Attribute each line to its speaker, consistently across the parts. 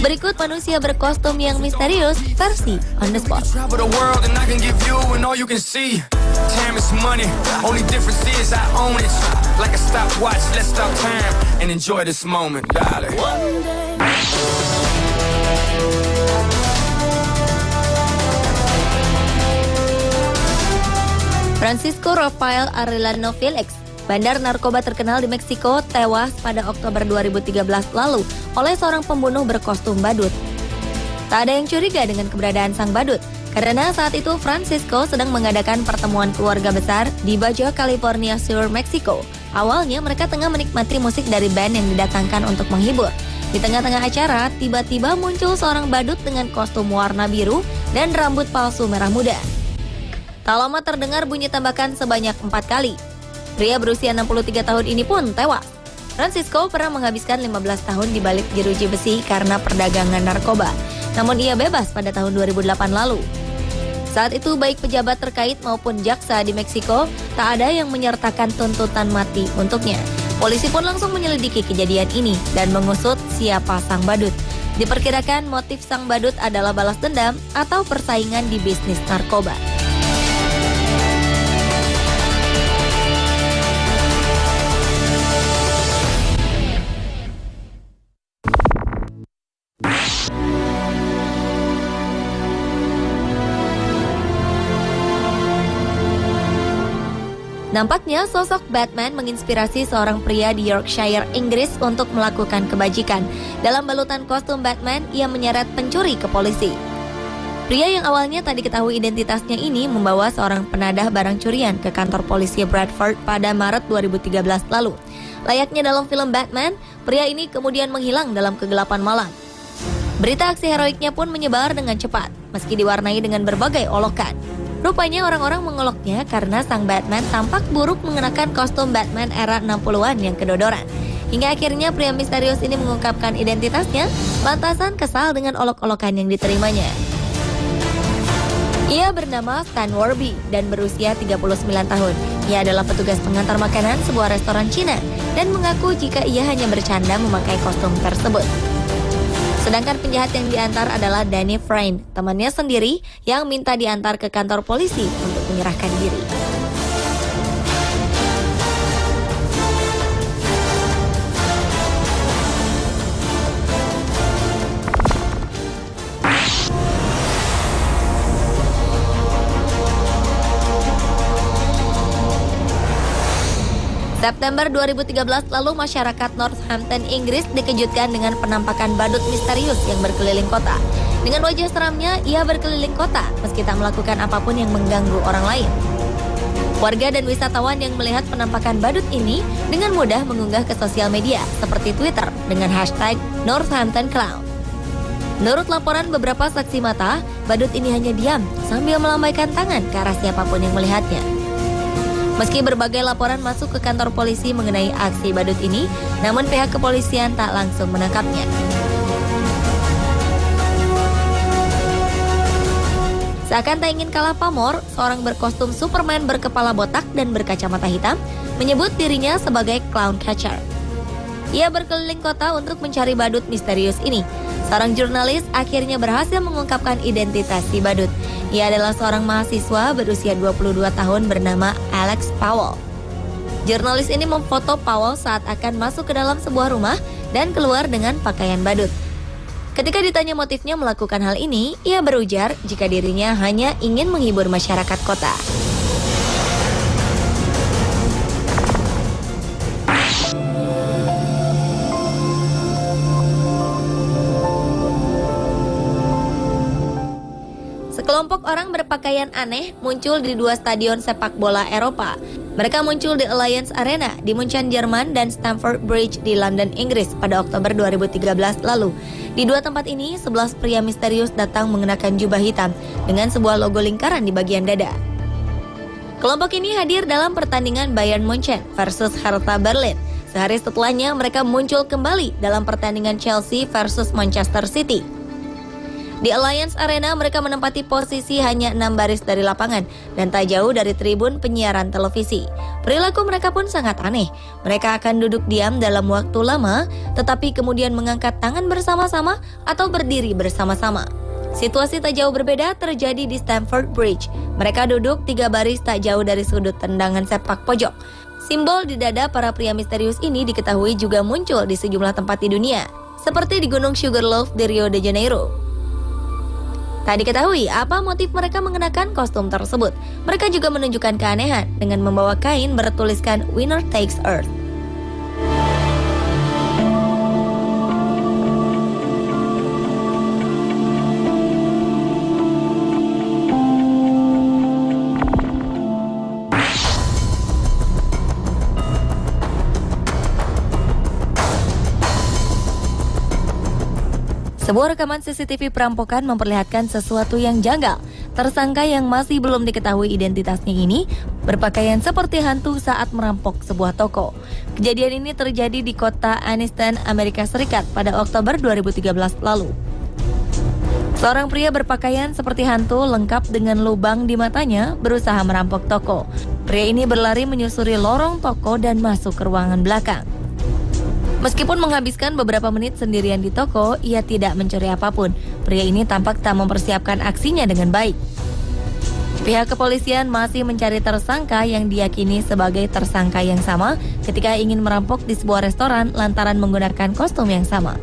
Speaker 1: Berikut manusia berkostum yang misterius versi On The Spot. Francisco Rafael Arellano Felix, bandar narkoba terkenal di Meksiko, tewas pada Oktober 2013 lalu oleh seorang pembunuh berkostum badut. Tak ada yang curiga dengan keberadaan sang badut, karena saat itu Francisco sedang mengadakan pertemuan keluarga besar di Baja California Sur, Meksiko. Awalnya mereka tengah menikmati musik dari band yang didatangkan untuk menghibur. Di tengah-tengah acara, tiba-tiba muncul seorang badut dengan kostum warna biru dan rambut palsu merah muda. Tak lama terdengar bunyi tembakan sebanyak 4 kali. Pria berusia 63 tahun ini pun tewas. Francisco pernah menghabiskan 15 tahun di balik jeruji besi karena perdagangan narkoba. Namun ia bebas pada tahun 2008 lalu. Saat itu baik pejabat terkait maupun jaksa di Meksiko tak ada yang menyertakan tuntutan mati untuknya. Polisi pun langsung menyelidiki kejadian ini dan mengusut siapa sang badut. Diperkirakan motif sang badut adalah balas dendam atau persaingan di bisnis narkoba. Nampaknya sosok Batman menginspirasi seorang pria di Yorkshire, Inggris untuk melakukan kebajikan. Dalam balutan kostum Batman, ia menyeret pencuri ke polisi. Pria yang awalnya tak diketahui identitasnya ini membawa seorang penadah barang curian ke kantor polisi Bradford pada Maret 2013 lalu. Layaknya dalam film Batman, pria ini kemudian menghilang dalam kegelapan malam. Berita aksi heroiknya pun menyebar dengan cepat, meski diwarnai dengan berbagai olokan. Rupanya orang-orang mengoloknya karena sang Batman tampak buruk mengenakan kostum Batman era 60-an yang kedodoran. Hingga akhirnya pria misterius ini mengungkapkan identitasnya, lantasan kesal dengan olok-olokan yang diterimanya. Ia bernama Stan Warby dan berusia 39 tahun. Ia adalah petugas pengantar makanan sebuah restoran Cina dan mengaku jika ia hanya bercanda memakai kostum tersebut. Sedangkan penjahat yang diantar adalah Danny Frayne, temannya sendiri yang minta diantar ke kantor polisi untuk menyerahkan diri. September 2013 lalu masyarakat Northampton, Inggris dikejutkan dengan penampakan badut misterius yang berkeliling kota. Dengan wajah seramnya, ia berkeliling kota meski tak melakukan apapun yang mengganggu orang lain. Warga dan wisatawan yang melihat penampakan badut ini dengan mudah mengunggah ke sosial media seperti Twitter dengan hashtag Northampton Clown. Menurut laporan beberapa saksi mata, badut ini hanya diam sambil melambaikan tangan ke arah siapapun yang melihatnya. Meski berbagai laporan masuk ke kantor polisi mengenai aksi badut ini, namun pihak kepolisian tak langsung menangkapnya. Seakan tak ingin kalah pamor, seorang berkostum Superman berkepala botak dan berkacamata hitam menyebut dirinya sebagai clown catcher. Ia berkeliling kota untuk mencari badut misterius ini. Seorang jurnalis akhirnya berhasil mengungkapkan identitas si badut. Ia adalah seorang mahasiswa berusia 22 tahun bernama Alex Powell. Jurnalis ini memfoto Powell saat akan masuk ke dalam sebuah rumah dan keluar dengan pakaian badut. Ketika ditanya motifnya melakukan hal ini, ia berujar jika dirinya hanya ingin menghibur masyarakat kota. Sekelompok orang berpakaian aneh muncul di dua stadion sepak bola Eropa. Mereka muncul di Allianz Arena di Munchen, Jerman dan Stamford Bridge di London, Inggris pada Oktober 2013 lalu. Di dua tempat ini, 11 pria misterius datang mengenakan jubah hitam dengan sebuah logo lingkaran di bagian dada. Kelompok ini hadir dalam pertandingan Bayern Munchen versus Hertha Berlin. Sehari setelahnya, mereka muncul kembali dalam pertandingan Chelsea versus Manchester City. Di Alliance Arena mereka menempati posisi hanya 6 baris dari lapangan dan tak jauh dari tribun penyiaran televisi. Perilaku mereka pun sangat aneh. Mereka akan duduk diam dalam waktu lama, tetapi kemudian mengangkat tangan bersama-sama atau berdiri bersama-sama. Situasi tak jauh berbeda terjadi di Stamford Bridge. Mereka duduk 3 baris tak jauh dari sudut tendangan sepak pojok. Simbol di dada para pria misterius ini diketahui juga muncul di sejumlah tempat di dunia, seperti di Gunung Sugarloaf di Rio de Janeiro. Tak diketahui apa motif mereka mengenakan kostum tersebut. Mereka juga menunjukkan keanehan dengan membawa kain bertuliskan "Winner Takes Earth". Sebuah rekaman CCTV perampokan memperlihatkan sesuatu yang janggal. Tersangka yang masih belum diketahui identitasnya ini berpakaian seperti hantu saat merampok sebuah toko. Kejadian ini terjadi di kota Anniston, Amerika Serikat pada Oktober 2013 lalu. Seorang pria berpakaian seperti hantu lengkap dengan lubang di matanya berusaha merampok toko. Pria ini berlari menyusuri lorong toko dan masuk ke ruangan belakang. Meskipun menghabiskan beberapa menit sendirian di toko, ia tidak mencuri apapun. Pria ini tampak tak mempersiapkan aksinya dengan baik. Pihak kepolisian masih mencari tersangka yang diyakini sebagai tersangka yang sama ketika ingin merampok di sebuah restoran lantaran menggunakan kostum yang sama.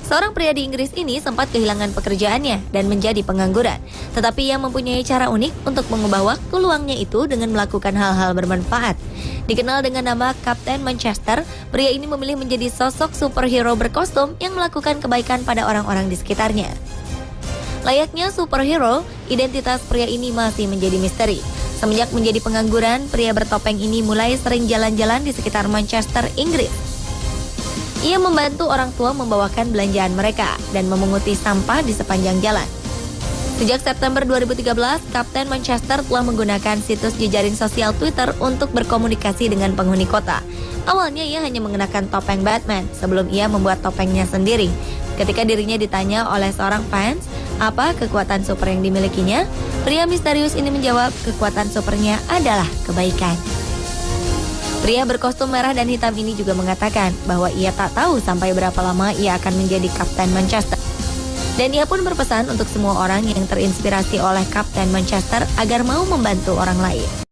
Speaker 1: Seorang pria di Inggris ini sempat kehilangan pekerjaannya dan menjadi pengangguran. Tetapi ia mempunyai cara unik untuk mengubah waktu luangnya itu dengan melakukan hal-hal bermanfaat. Dikenal dengan nama Kapten Manchester, pria ini memilih menjadi sosok superhero berkostum yang melakukan kebaikan pada orang-orang di sekitarnya. Layaknya superhero, identitas pria ini masih menjadi misteri. Semenjak menjadi pengangguran, pria bertopeng ini mulai sering jalan-jalan di sekitar Manchester, Inggris. Ia membantu orang tua membawakan belanjaan mereka dan memunguti sampah di sepanjang jalan. Sejak September 2013, Kapten Manchester telah menggunakan situs jejaring sosial Twitter untuk berkomunikasi dengan penghuni kota. Awalnya ia hanya mengenakan topeng Batman sebelum ia membuat topengnya sendiri. Ketika dirinya ditanya oleh seorang fans, apa kekuatan super yang dimilikinya? Pria misterius ini menjawab, kekuatan supernya adalah kebaikan. Pria berkostum merah dan hitam ini juga mengatakan bahwa ia tak tahu sampai berapa lama ia akan menjadi Kapten Manchester. Dan ia pun berpesan untuk semua orang yang terinspirasi oleh Kapten Manchester agar mau membantu orang lain.